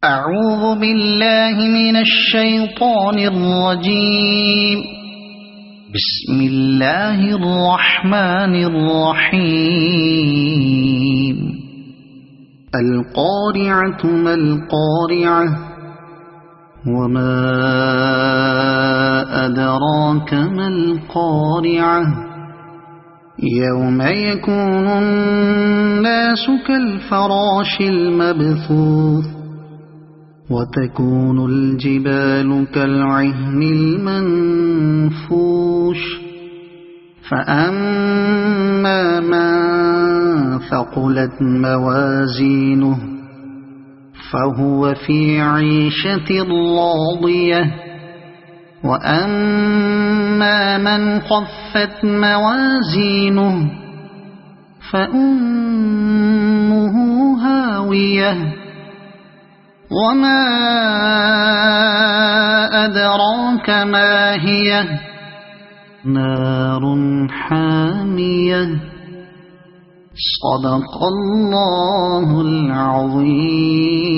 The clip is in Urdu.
أعوذ بالله من الشيطان الرجيم. بسم الله الرحمن الرحيم. القارعة ما القارعة وما أدراك ما القارعة يوم يكون الناس كالفراش المبثوث وتكون الجبال كالعهن المنفوش فأما من ثقلت موازينه فهو في عيشة راضية وأما من خفت موازينه فأمه هاوية وما أدراك ما هي نار حامية. صدق الله العظيم.